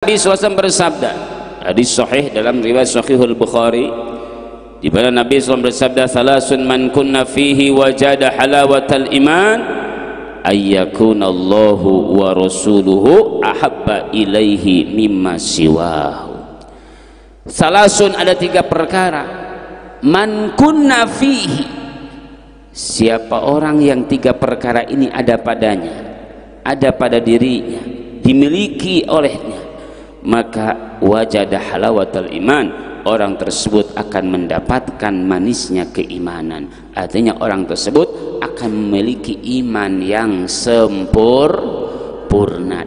Nabi SAW bersabda, hadis sahih dalam riwayat Sahihul Bukhari, di mana Nabi SAW bersabda, "Thalathun man kunna fihi wajada halawatal iman, ayyakunallahu wa rasuluhu ahabba ilaihi mimma siwahu." Thalathun, ada 3 perkara. Man kunna fihi, siapa orang yang 3 perkara ini ada padanya, ada pada dirinya, dimiliki olehnya, maka wajada halawatul iman, orang tersebut akan mendapatkan manisnya keimanan. Artinya orang tersebut akan memiliki iman yang sempurna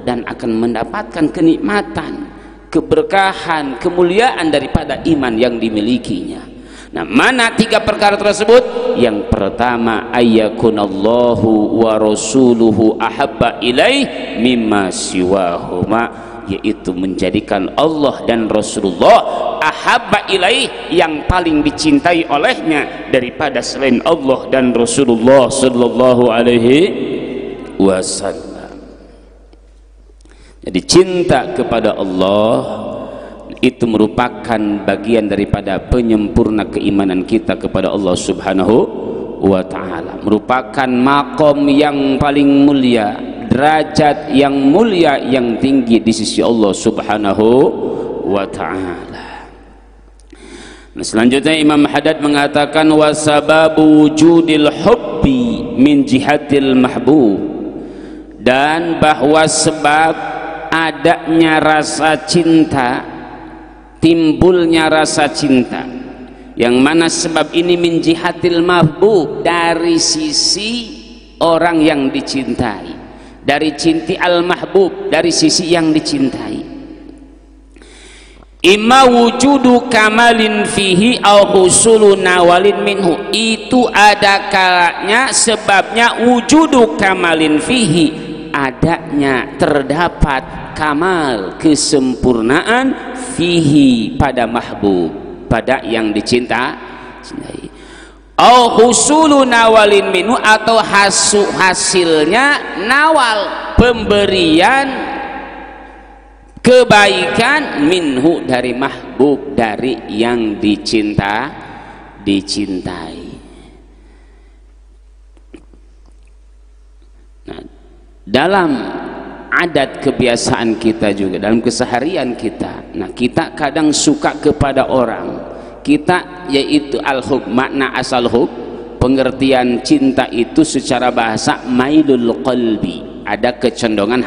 dan akan mendapatkan kenikmatan, keberkahan, kemuliaan daripada iman yang dimilikinya. Nah, mana 3 perkara tersebut? Yang pertama, ayyakunallahu wa rasuluhu ahabba ilaih mimma siwahuma, yaitu menjadikan Allah dan Rasulullah ahabba ilaih, yang paling dicintai olehnya daripada selain Allah dan Rasulullah sallallahu alaihi wasallam. Jadi cinta kepada Allah itu merupakan bagian daripada penyempurna keimanan kita kepada Allah Subhanahu wa ta'ala, merupakan makom yang paling mulia, derajat yang mulia, yang tinggi di sisi Allah Subhanahu wa ta'ala. Nah, selanjutnya Imam Haddad mengatakan, wasababu wujudil hubbi min jihatil mahbub, dan bahwa sebab adanya rasa cinta, timbulnya rasa cinta, yang mana sebab ini min jihatil mahbub, dari sisi orang yang dicintai, dari cinti al-mahbub, dari sisi yang dicintai. Imma wujudu kamalin fihi au husulu nawalin minhu, itu ada kalanya sebabnya wujudu kamalin fihi, adanya terdapat kamal, kesempurnaan, fihi, pada mahbub, pada yang dicintai, au husulu nawalin minhu, atau hasilnya nawal, pemberian kebaikan, minhu, dari mahbub, dari yang dicintai. Nah, dalam adat kebiasaan kita juga, dalam keseharian kita, nah, kita kadang suka kepada orang kita, yaitu al-hub, makna asal hub, pengertian cinta itu secara bahasa mailul qalbi, ada kecondongan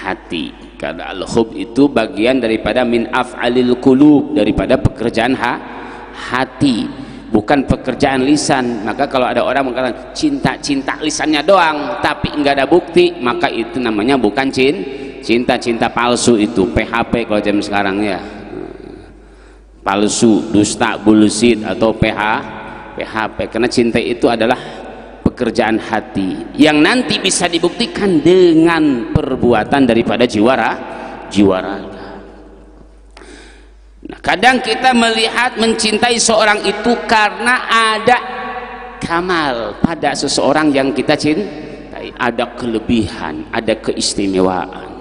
hati. Karena al-hub itu bagian daripada min af'alil qulub, daripada pekerjaan hati, bukan pekerjaan lisan. Maka kalau ada orang mengatakan cinta lisannya doang tapi enggak ada bukti, maka itu namanya bukan cinta palsu, itu PHP kalau jam sekarang ya, palsu, dusta, bullshit, atau PHP. Karena cinta itu adalah pekerjaan hati yang nanti bisa dibuktikan dengan perbuatan daripada jiwa raga. Nah, kadang kita melihat mencintai seorang itu karena ada kamal pada seseorang yang kita cintai, ada kelebihan, ada keistimewaan.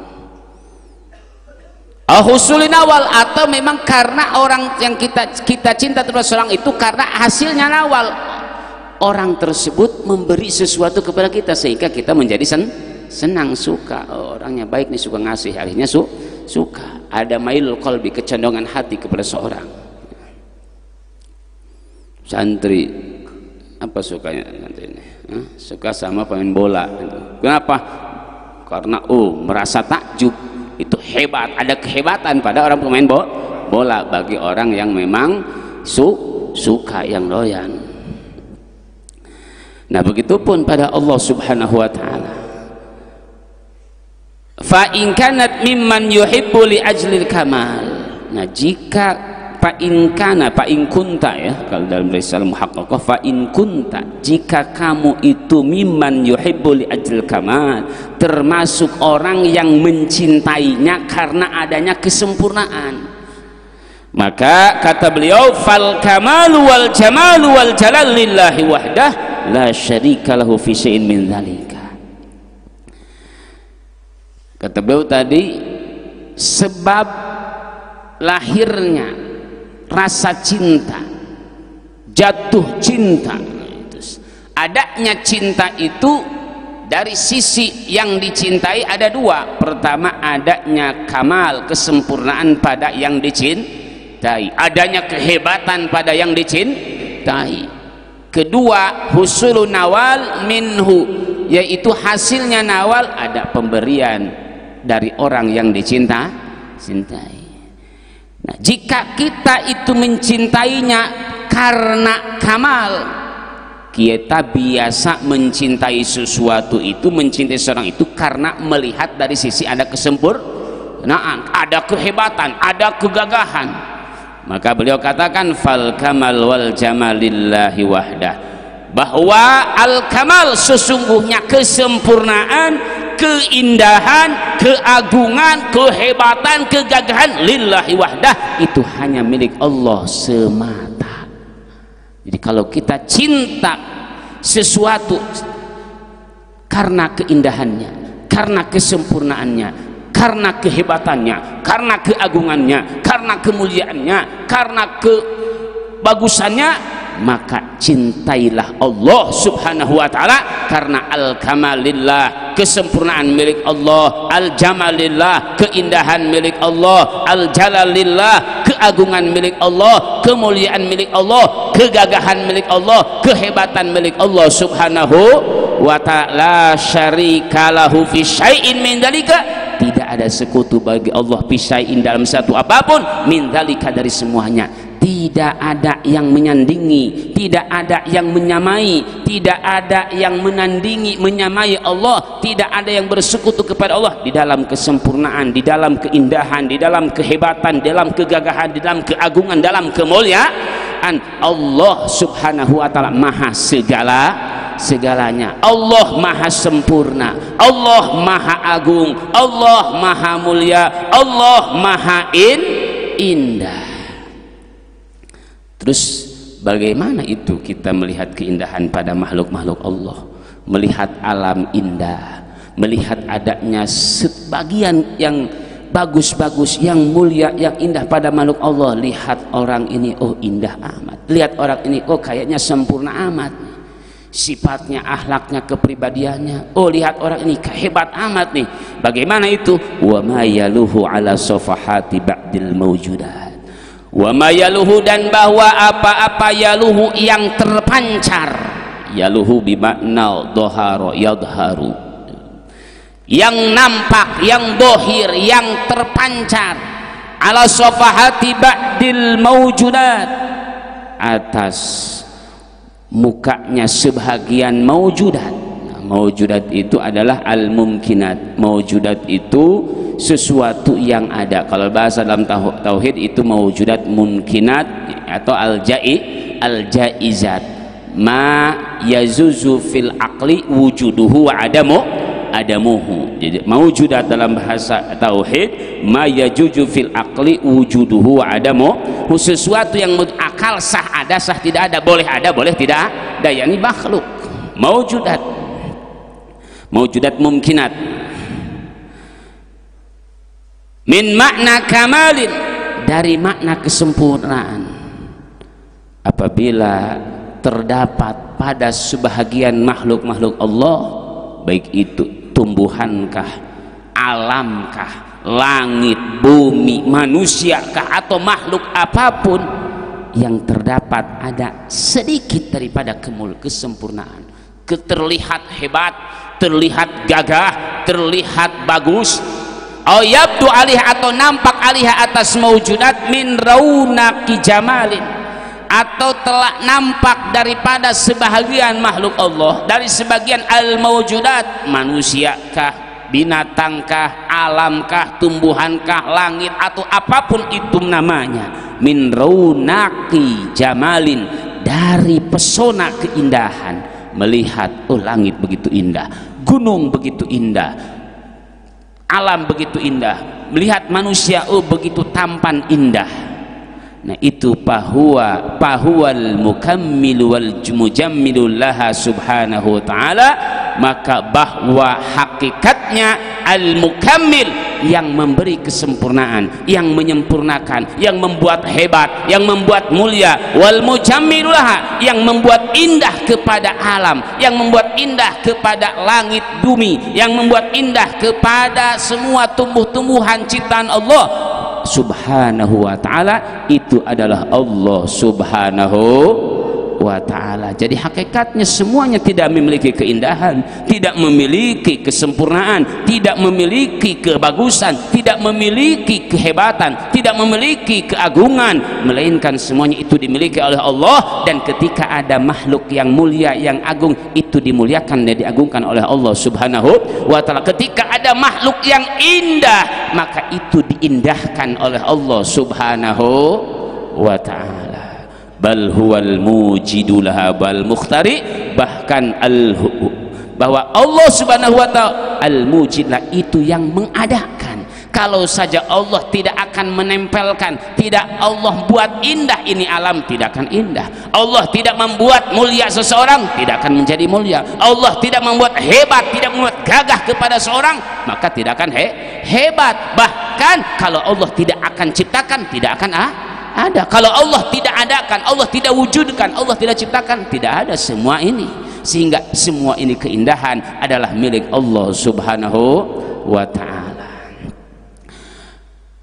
Husulin awal, atau memang karena orang yang kita cinta terhadap seorang itu karena hasilnya nawal, orang tersebut memberi sesuatu kepada kita sehingga kita menjadi senang, suka. Orangnya baik nih, suka ngasih, akhirnya suka. Ada mailul qalbi, kecondongan hati kepada seorang. Santri apa sukanya santri ini? Suka sama pemain bola. Kenapa? Karena merasa takjub, itu hebat, ada kehebatan pada orang pemain bola, bagi orang yang memang suka, yang doyan. Nah, begitupun pada Allah Subhanahu wa ta'ala. Fa in kanat mimman yuhibbu li ajlil kamal. Nah, jika fa in kunta, ya, kalau dalam risalah muhaqqaqah, fa in kunta, jika kamu itu mimman yuhibbu li ajlil kamal, termasuk orang yang mencintainya karena adanya kesempurnaan, maka kata beliau, fal kamalu wal jamalu wal jalal lillahi wahdah, la syarika lahu fi syai'in min dzalika. Kata beliau tadi, sebab lahirnya rasa cinta, jatuh cinta. Adanya cinta itu dari sisi yang dicintai ada dua. Pertama, adanya kamal, kesempurnaan pada yang dicintai, adanya kehebatan pada yang dicintai. Kedua, husulun nawal minhu, yaitu hasilnya nawal ada pemberian dari orang yang dicintai. Nah, jika kita itu mencintainya karena kamal, kita biasa mencintai sesuatu itu, mencintai seorang itu karena melihat dari sisi ada kesempurnaan, ada kehebatan, ada kegagahan. Maka beliau katakan fal kamal wal jamalillahi wahdah, bahwa al kamal sesungguhnya kesempurnaan, keindahan, keagungan, kehebatan, kegagahan lillahi wahdah, itu hanya milik Allah semata. Jadi kalau kita cinta sesuatu karena keindahannya, karena kesempurnaannya, karena kehebatannya, karena keagungannya, karena kemuliaannya, karena kebagusannya, maka cintailah Allah subhanahu wa ta'ala, karena al-kamalillah, kesempurnaan milik Allah, al-jamalillah, keindahan milik Allah, al-jalalillah, keagungan milik Allah, kemuliaan milik Allah, kegagahan milik Allah, kehebatan milik Allah subhanahu wa ta'ala. Syarika lahu fi syai'in min dalika, tidak ada sekutu bagi Allah fi syai'in dalam satu apapun, min dalika dari semuanya. Tidak ada yang menyandingi, tidak ada yang menyamai, tidak ada yang menandingi, menyamai Allah, tidak ada yang bersekutu kepada Allah di dalam kesempurnaan, di dalam keindahan, di dalam kehebatan, di dalam kegagahan, di dalam keagungan, dalam kemuliaan. Allah subhanahu wa ta'ala maha segalanya. Allah maha sempurna, Allah maha agung, Allah maha mulia, Allah maha indah. Terus bagaimana itu kita melihat keindahan pada makhluk-makhluk Allah, melihat alam indah, melihat adanya sebagian yang bagus-bagus, yang mulia, yang indah pada makhluk Allah. Lihat orang ini, oh indah amat. Lihat orang ini, oh kayaknya sempurna amat. Sifatnya, akhlaknya, kepribadiannya. Oh lihat orang ini hebat amat nih. Bagaimana itu? Wa ma yaluhu ala safahati ba'dil mawjudat. Wa ma yaluhu, dan bahwa apa-apa yaluhu yang terpancar, yaluhu bimakna dhahara yadharu, yang nampak, yang dohir, yang terpancar, ala safahati ba'dil mawjudat, atas mukanya sebahagian mawjudat. Mawjudat itu adalah al-mumkinat. Mawjudat itu sesuatu yang ada. Kalau bahasa dalam tauhid itu mawjudat mumkinat atau al-jaizat. Ma yazuzu fil aqli wujuduhu wa adamuhu. Jadi mawjudat dalam bahasa tauhid ma yajuju fil aqli wujuduhu wa adamuhu, sesuatu yang akal sah ada, sah tidak ada, boleh tidak ada, yakni makhluk. Mawjudat mumkinat min makna kamalin, dari makna kesempurnaan. Apabila terdapat pada sebahagian makhluk-makhluk Allah, baik itu tumbuhankah, alamkah, langit, bumi, manusiakah, atau makhluk apapun, yang terdapat ada sedikit daripada kesempurnaan, terlihat hebat, terlihat gagah, terlihat bagus, yabdu alih, atau nampak alih atas mawjudat min raunaqi jamalin, atau telah nampak daripada sebahagian makhluk Allah, dari sebagian al-mawjudat, manusiakah, binatangkah, alamkah, tumbuhankah, langit, atau apapun itu namanya, min raunaqi jamalin, dari pesona keindahan. Melihat, oh langit begitu indah, gunung begitu indah, alam begitu indah, melihat manusia, oh begitu tampan indah. Nah itu pahuwal mukammilu wal mujammilu laha subhanahu wa ta'ala. Maka bahwa hakikatnya al-mukammil, yang memberi kesempurnaan, yang menyempurnakan, yang membuat hebat, yang membuat mulia, wal mujammilulaha, yang membuat indah kepada alam, yang membuat indah kepada langit bumi, yang membuat indah kepada semua tumbuh-tumbuhan ciptaan Allah subhanahu wa ta'ala. Itu adalah Allah subhanahu wa ta'ala. Jadi hakikatnya semuanya tidak memiliki keindahan, tidak memiliki kesempurnaan, tidak memiliki kebagusan, tidak memiliki kehebatan, tidak memiliki keagungan, melainkan semuanya itu dimiliki oleh Allah. Dan ketika ada makhluk yang mulia, yang agung, itu dimuliakan dan diagungkan oleh Allah subhanahu wa ta'ala. Ketika ada makhluk yang indah, maka itu diindahkan oleh Allah subhanahu wa ta'ala. Bal huwal mujidu laha bal mukhtari, bahkan bahwa Allah subhanahu wa ta'ala al-mujidlah, itu yang mengadakan. Kalau saja Allah tidak akan menempelkan, tidak Allah buat indah ini alam, tidak akan indah. Allah tidak membuat mulia seseorang, tidak akan menjadi mulia. Allah tidak membuat hebat, tidak membuat gagah kepada seorang, maka tidak akan hebat. Bahkan kalau Allah tidak akan ciptakan, tidak akan ada. Kalau Allah tidak adakan, Allah tidak wujudkan, Allah tidak ciptakan, tidak ada semua ini. Sehingga semua ini keindahan adalah milik Allah subhanahu wa ta'ala.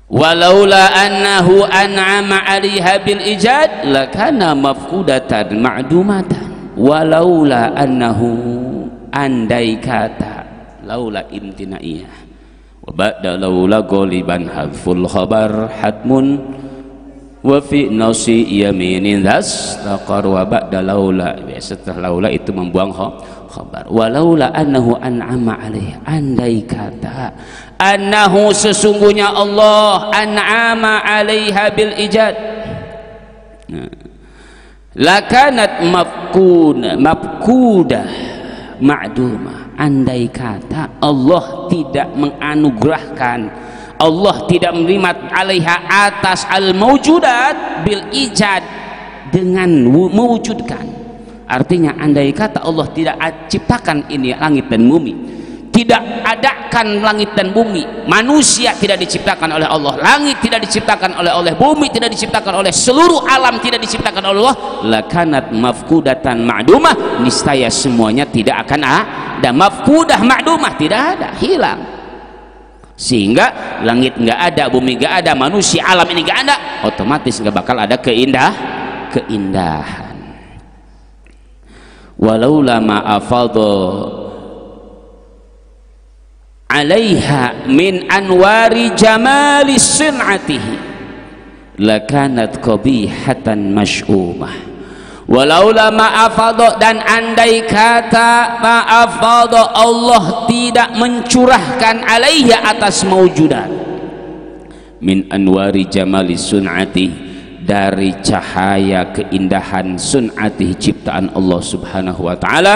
Walaula annahu an'ama 'alaiha bil ijad lakana mafqudatan ma'dumatan. Walaula annahu, andai kata, laula imtinaiyah, wa ba'da laula ghaliban hadful khabar hatmun wa fi nasi yaminin dhastaqar wa ba'da laula. Setelah laula itu membuang khabar. Walaula annahu an'ama alaihi, andai kata annahu, sesungguhnya Allah an'ama alaiha bil ijad, lakanat mafkudah ma'dumah. Andai kata Allah tidak menganugerahkan, Allah tidak menerima alaiha atas al-mawjudat bil ijad, dengan mewujudkan. Artinya andai kata Allah tidak ciptakan ini langit dan bumi, tidak adakan langit dan bumi, manusia tidak diciptakan oleh Allah, langit tidak diciptakan oleh bumi tidak diciptakan oleh, seluruh alam tidak diciptakan oleh Allah, lakanat mafkudatan ma'dumah, niscaya semuanya tidak akan ada. Mafkudah ma'dumah, tidak ada, hilang. Sehingga langit nggak ada, bumi nggak ada, manusia alam ini nggak ada, otomatis nggak bakal ada keindahan. Walaula ma'afadha alaiha min anwari jamali sun'atihi lakanat qabihatan masy'umah. Walaula ma'afadha, dan andai kata ma'afadha, Allah tidak mencurahkan alaiha atas mawjudat, min anwari jamali sun'atihi, dari cahaya keindahan sun'atihi, ciptaan Allah subhanahu wa ta'ala,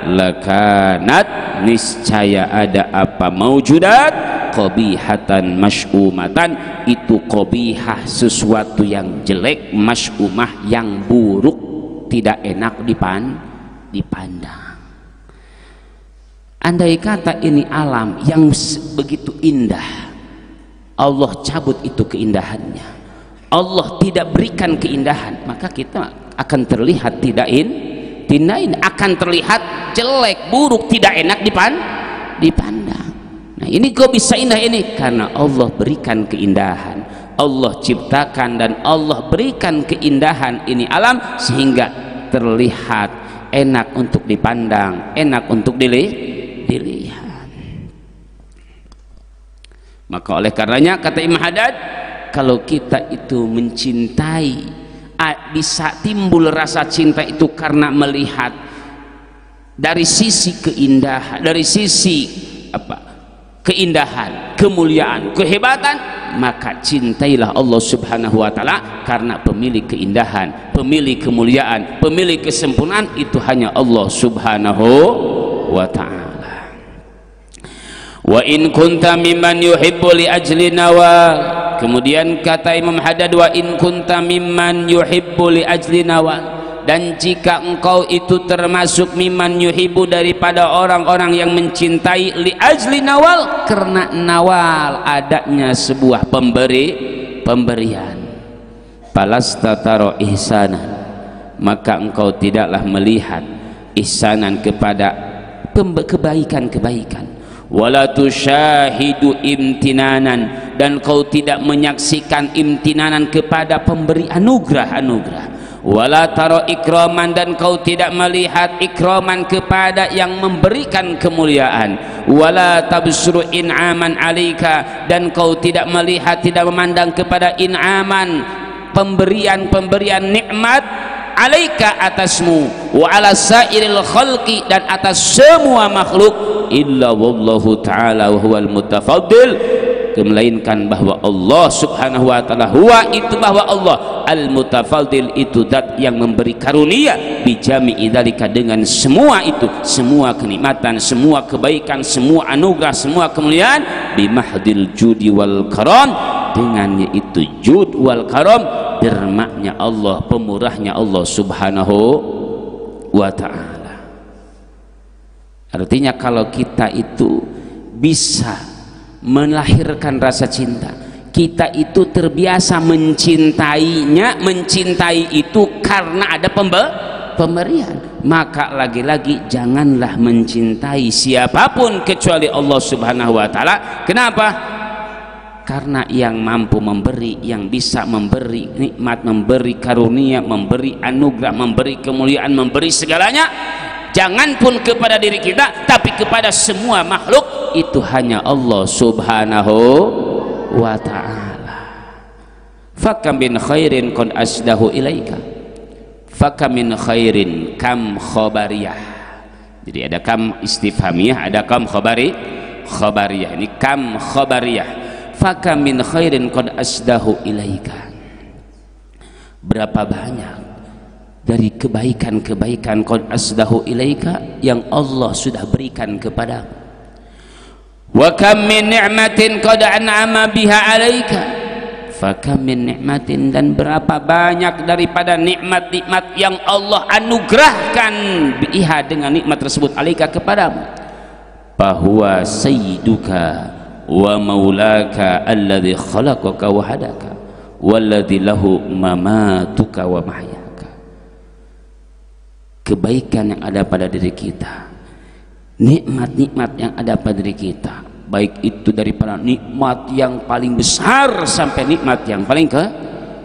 lakanat, niscaya ada apa mawjudat, qabihatan masy'umatan, itu qabihah, sesuatu yang jelek, masy'umah, yang buruk, tidak enak dipandang. Andai kata ini alam yang begitu indah, Allah cabut itu keindahannya, Allah tidak berikan keindahan, maka kita akan terlihat tidak akan terlihat jelek, buruk, tidak enak dipandang. Nah, ini kok bisa indah ini? Karena Allah berikan keindahan, Allah ciptakan dan Allah berikan keindahan ini alam, sehingga terlihat enak untuk dipandang, enak untuk dilihat. Maka oleh karenanya kata Imam Haddad, kalau kita itu mencintai, bisa timbul rasa cinta itu karena melihat dari sisi keindahan, dari sisi keindahan, kemuliaan, kehebatan, maka cintailah Allah subhanahu wa ta'ala, karena pemilik keindahan, pemilik kemuliaan, pemilik kesempurnaan itu hanya Allah subhanahu wa ta'ala. Wa in kunta mimman yuhibbu li ajli nawal, kemudian kata Imam Haddad, wa in kunta mimman yuhibbu li ajli nawal, dan jika engkau itu termasuk miman yuhibu daripada orang-orang yang mencintai li ajli nawal, karena nawal adanya sebuah pemberian, falasta taro ihsanan, maka engkau tidaklah melihat ihsanan kepada kebaikan-kebaikan, wala tusyahidu imtinanan, dan kau tidak menyaksikan imtinanan kepada pemberi anugerah-anugerah, wala taro ikraman, dan kau tidak melihat ikraman kepada yang memberikan kemuliaan, wala tabsuru in'aman alika, dan kau tidak melihat, tidak memandang kepada in'aman, pemberian-pemberian nikmat, alaika atasmu, wa ala sairil khalqi, dan atas semua makhluk, illa wallahu ta'ala wa huwal mutafaddil, melainkan bahwa Allah subhanahu wa ta'ala huwa, itu bahwa Allah al-mutafaddil, itu zat yang memberi karunia, bijami'i dzalika, dengan semua itu, semua kenikmatan, semua kebaikan, semua anugerah, semua kemuliaan, bimahdil judi wal karam, dengan yaitu jud wal karam, dermaknya Allah, pemurahnya Allah subhanahu wa ta'ala. Artinya kalau kita itu bisa melahirkan rasa cinta, kita itu terbiasa mencintainya, mencintai itu karena ada pemberian, maka lagi-lagi janganlah mencintai siapapun kecuali Allah subhanahu wa ta'ala. Kenapa? Karena yang mampu memberi, yang bisa memberi nikmat, memberi karunia, memberi anugerah, memberi kemuliaan, memberi segalanya, jangan pun kepada diri kita, tapi kepada semua makhluk, itu hanya Allah subhanahu wa ta'ala. Fakam min khairin qad asdahu ilaika, fakam min khairin, kam khobariyah. Jadi ada kam istifhamiyah, ada kam khobariyah. Ini kam khobariyah. Fakam min khairin qad asdahu ilaika, berapa banyak dari kebaikan-kebaikan qad asdahu ilaika yang Allah sudah berikan kepadamu. Wa kam min ni'matin qad an'ama biha alaika, fakam min ni'matin, dan berapa banyak daripada nikmat-nikmat yang Allah anugerahkan biha, dengan nikmat tersebut, alaika, kepadamu. Bahwa sayyiduka wa maulaka alladhi khalaqaka wa hadaka walladhi lahu mamatuka wa mahyaka. Kebaikan yang ada pada diri kita, nikmat-nikmat yang ada pada diri kita, baik itu daripada nikmat yang paling besar sampai nikmat yang paling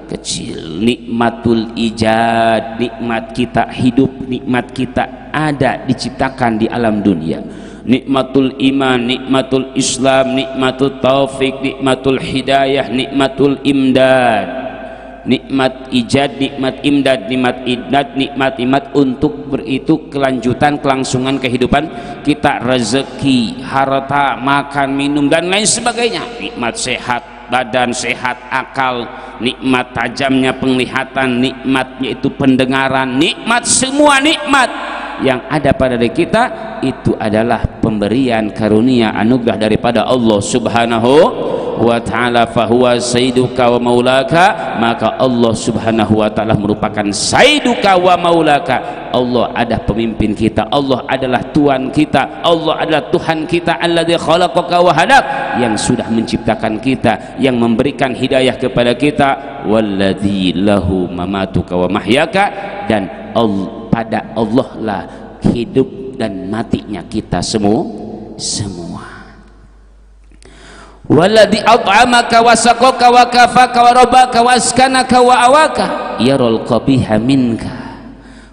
kecil. Nikmatul ijad, nikmat kita hidup, nikmat kita ada, diciptakan di alam dunia. Nikmatul iman, nikmatul Islam, nikmatul taufik, nikmatul hidayah, nikmatul imdad, nikmat ijad, nikmat imdad, nikmat idad, nikmat untuk beritu kelanjutan, kelangsungan kehidupan kita, rezeki, harta, makan, minum, dan lain sebagainya. Nikmat sehat badan, sehat akal, nikmat tajamnya penglihatan, nikmatnya itu pendengaran, nikmat, semua nikmat yang ada pada diri kita itu adalah pemberian karunia anugerah daripada Allah subhanahu wa ta'ala. Fahuwa sayyiduka wa maulaka, maka Allah subhanahu wa ta'ala merupakan sayyiduka wa maulaka. Allah ada pemimpin kita, Allah adalah Tuhan kita, Allah adalah Tuhan kita, alladzi khalaqaka wa hadak, yang sudah menciptakan kita, yang memberikan hidayah kepada kita, walladzi lahu mamatuka wa mahyaka, dan pada Allah lah hidup dan matinya kita semua. Walladzi at'amaka wa saqaka wa kafaka wa rabbaka wa askanaka wa awaka yarul qabiha minka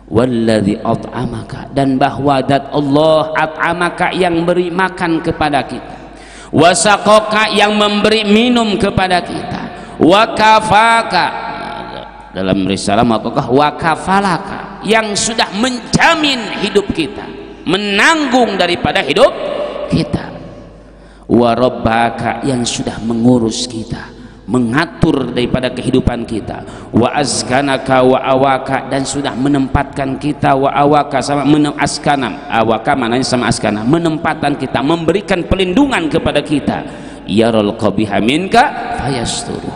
walladzi at'amaka, dan bahwa zat Allah at'amaka, yang beri makan kepada kita, wa saqaka, yang memberi minum kepada kita, wa kafaka, dalam risalah maka wa kafalaka, yang sudah menjamin hidup kita, menanggung daripada hidup kita, wa rabbaka, yang sudah mengurus kita, mengatur daripada kehidupan kita, wa askanaka wa awaka, dan sudah menempatkan kita, wa awaka sama askana, awaka mananya sama askana, menempatkan kita, memberikan pelindungan kepada kita. Yarul qabiha minka fayasturu,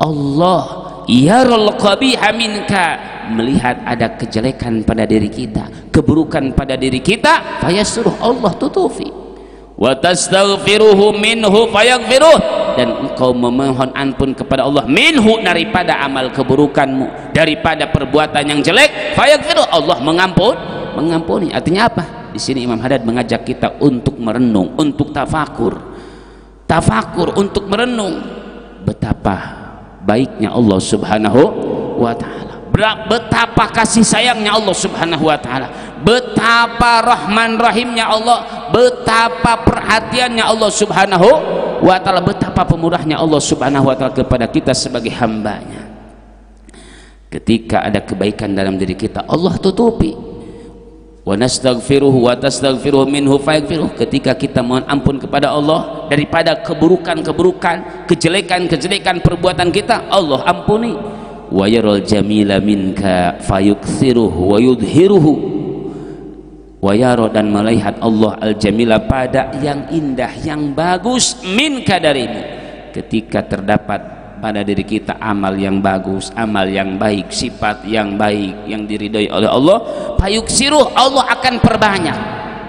Allah yarul qabiha minka, melihat ada kejelekan pada diri kita, keburukan pada diri kita, fayasruh, Allah tutupi. Wa tastaghfiruhu minhu fayaghfiruh, dan engkau memohon ampun kepada Allah minhu, daripada amal keburukanmu, daripada perbuatan yang jelek, fayaghfiruh, Allah mengampuni. Artinya apa? Di sini Imam Haddad mengajak kita untuk merenung, untuk tafakur, untuk merenung betapa baiknya Allah Subhanahu wa ta'ala, betapa kasih sayangnya Allah Subhanahu wa ta'ala, betapa rahman rahimnya Allah, betapa perhatiannya Allah Subhanahu wa ta'ala, betapa pemurahnya Allah Subhanahu wa ta'ala kepada kita sebagai hambanya. Ketika ada kebaikan dalam diri kita, Allah tutupi. Wa nastaghfiruhu wa tastaghfiruhu minhu fayaghfiruh, ketika kita mohon ampun kepada Allah daripada keburukan-keburukan, kejelekan-kejelekan perbuatan kita, Allah ampuni. Wa yaral jamila minka fayukthiruhu wa yudhiruhu, wa yara, dan melihat Allah al-jamila pada yang indah, yang bagus, minka darimu. Ketika terdapat pada diri kita amal yang bagus, amal yang baik, sifat yang baik yang diridhoi oleh Allah, fayuksiruh, Allah akan perbanyak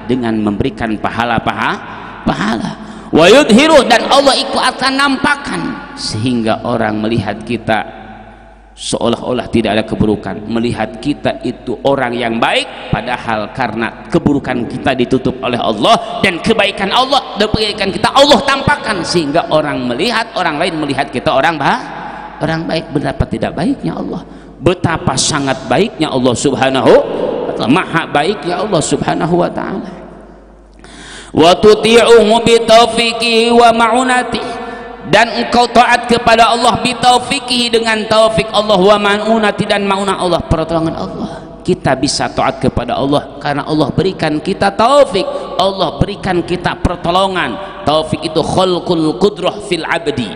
dengan memberikan pahala, wa yudhiruh, dan Allah ikut akan nampakkan, sehingga orang melihat kita seolah-olah tidak ada keburukan, melihat kita itu orang yang baik, padahal karena keburukan kita ditutup oleh Allah, dan kebaikan Allah, dan kebaikan kita Allah tampakkan, sehingga orang lain melihat kita orang baik. Betapa tidak baiknya Allah, betapa sangat baiknya Allah Subhanahu wa ta'ala, maha baiknya Allah Subhanahu wa ta'ala. Wa tuti'uhu bi taufiqihi wa ma'unatihi, dan engkau taat kepada Allah bitaufiqihi, dengan taufik Allah, wa ma'unati, dan ma'unah Allah, pertolongan Allah. Kita bisa taat kepada Allah karena Allah berikan kita taufik, Allah berikan kita pertolongan. Taufik itu khalqul qudrah fil abdi.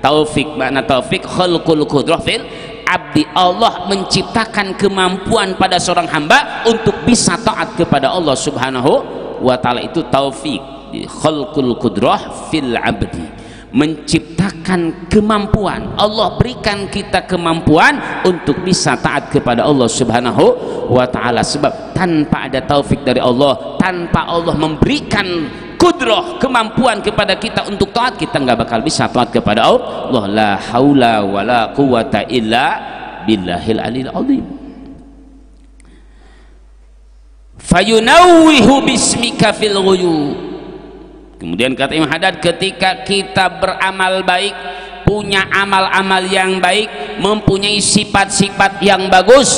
Taufik, makna taufik khalqul qudrah fil abdi, Allah menciptakan kemampuan pada seorang hamba untuk bisa taat kepada Allah Subhanahu wa ta'ala. Itu taufik, khalqul qudrah fil abdi, menciptakan kemampuan. Allah berikan kita kemampuan untuk bisa taat kepada Allah Subhanahu wa ta'ala. Sebab tanpa ada taufik dari Allah, tanpa Allah memberikan kudrah, kemampuan kepada kita untuk taat, kita nggak bakal bisa taat kepada Allah. La haula wa la quwata illa billahil aliyil azim. Fayunawwihu bismika fil ghuyub. Kemudian kata Imam Haddad, ketika kita beramal baik, punya amal-amal yang baik, mempunyai sifat-sifat yang bagus,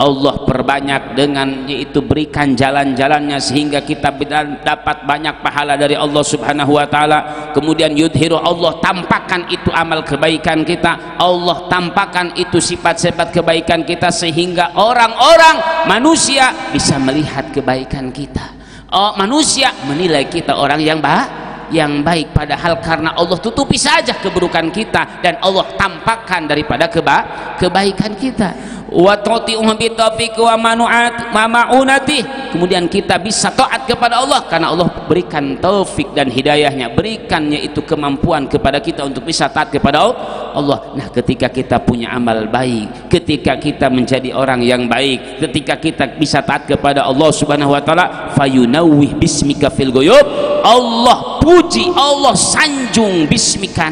Allah perbanyak dengan, yaitu berikan jalan-jalannya, sehingga kita dapat banyak pahala dari Allah Subhanahu wa ta'ala. Kemudian yudhiru, Allah tampakkan itu amal kebaikan kita, Allah tampakkan itu sifat-sifat kebaikan kita, sehingga orang-orang manusia bisa melihat kebaikan kita. Manusia menilai kita orang yang baik, padahal karena Allah tutupi saja keburukan kita, dan Allah tampakkan daripada kebaikan kita. Wa tuti'uhu bi taufiq wa ma'unati, kemudian kita bisa taat kepada Allah karena Allah berikan taufik dan hidayahnya, berikan yaitu kemampuan kepada kita untuk bisa taat kepada Allah. Nah, ketika kita punya amal baik, ketika kita menjadi orang yang baik, ketika kita bisa taat kepada Allah Subhanahu wa ta'ala, fayunawwih bismika fil ghuyub, Allah puji, Allah sanjung bismika,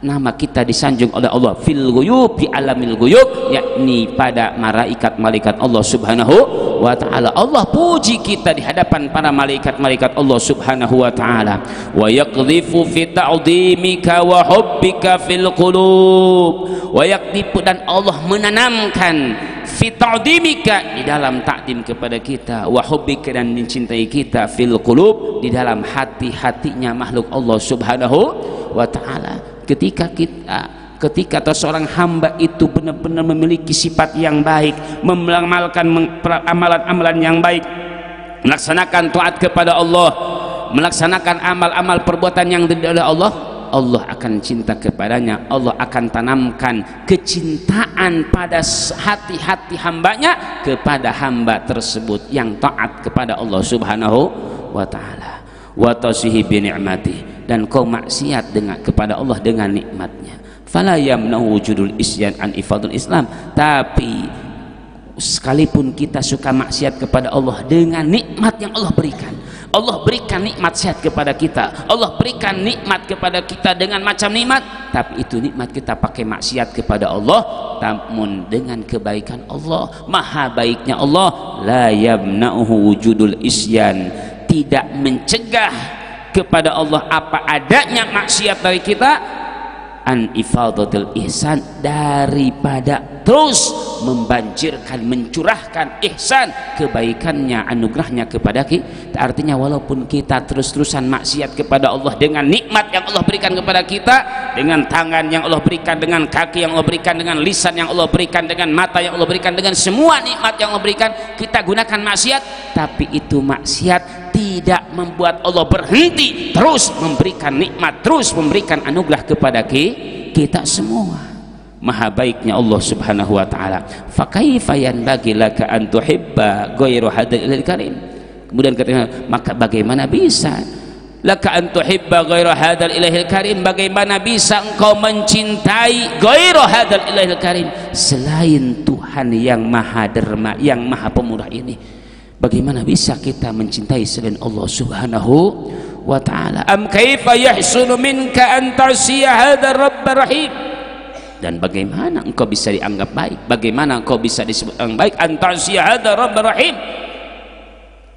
nama kita disanjung oleh Allah fil ghuyub, di alamil ghuyub, yakni pada malaikat-malaikat Allah Subhanahu wa ta'ala. Allah puji kita di hadapan para malaikat-malaikat Allah Subhanahu wa ta'ala. Wa yaqdhifu fi ta'dhimika wa hubbika fil qulub, wa yaqdhifu, dan Allah menanamkan fi ta'dhimika, di dalam takdim kepada kita, wa hubbika, dan mencintai kita, fil qulub, di dalam hati-hatinya makhluk Allah Subhanahu wa ta'ala. Ketika seorang hamba itu benar-benar memiliki sifat yang baik, mengamalkan amalan-amalan yang baik, melaksanakan taat kepada Allah, melaksanakan amal-amal perbuatan yang diridhoi oleh Allah, Allah akan cinta kepadanya. Allah akan tanamkan kecintaan pada hati-hati hambanya kepada hamba tersebut yang taat kepada Allah Subhanahu wa ta'ala. Wa tasihi bi ni'matih, dan kau maksiat dengan kepada Allah dengan nikmatnya. Fala yamna'u wujudul isyan an ifadul Islam. Tapi sekalipun kita suka maksiat kepada Allah dengan nikmat yang Allah berikan, Allah berikan nikmat sehat kepada kita, Allah berikan nikmat kepada kita dengan macam nikmat, tapi itu nikmat kita pakai maksiat kepada Allah, namun dengan kebaikan Allah, maha baiknya Allah, la yamna'uhu wujudul isyan, tidak mencegah kepada Allah apa adanya maksiat dari kita, an ifadatul ihsan, daripada terus membanjirkan, mencurahkan ihsan, kebaikannya, anugerahnya kepada kita. Artinya walaupun kita terus-terusan maksiat kepada Allah dengan nikmat yang Allah berikan kepada kita, dengan tangan yang Allah berikan, dengan kaki yang Allah berikan, dengan lisan yang Allah berikan, dengan mata yang Allah berikan, dengan semua nikmat yang Allah berikan, kita gunakan maksiat, tapi itu maksiat tidak membuat Allah berhenti terus memberikan nikmat, terus memberikan anugerah kepada kita semua. Maha baiknya Allah subhanahu wa ta'ala. Fa kaifa yanbaghi laka an tuhibba ghairu hadzal ilahil karim. Kemudian katanya, maka bagaimana bisa laka an tuhibba ghairu hadzal ilahil karim, bagaimana bisa engkau mencintai ghairu hadzal ilahil karim, selain Tuhan yang maha derma, yang maha pemurah ini. Bagaimana bisa kita mencintai selain Allah subhanahu wa ta'ala? Am kaifa yahsunu minka an ta'siya hadzal rabbir rahim. Dan bagaimana engkau bisa dianggap baik, bagaimana engkau bisa disebut orang baik, an ta'siya hadzal rabbir rahim,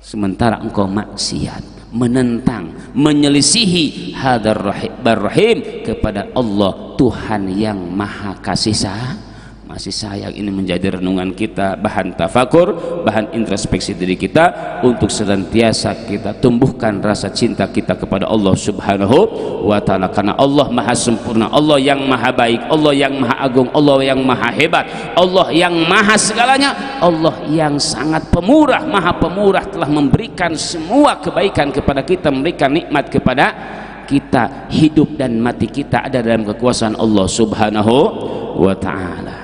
sementara engkau maksiat, menentang, menyelisihi hadzal rabbir rahim, kepada Allah Tuhan yang maha kasih sayang. Ini menjadi renungan kita, bahan tafakur, bahan introspeksi diri kita, untuk senantiasa kita tumbuhkan rasa cinta kita kepada Allah subhanahu wa ta'ala, karena Allah maha sempurna, Allah yang maha baik, Allah yang maha agung, Allah yang maha hebat, Allah yang maha segalanya, Allah yang sangat pemurah, maha pemurah, telah memberikan semua kebaikan kepada kita, memberikan nikmat kepada kita. Hidup dan mati kita ada dalam kekuasaan Allah subhanahu wa ta'ala.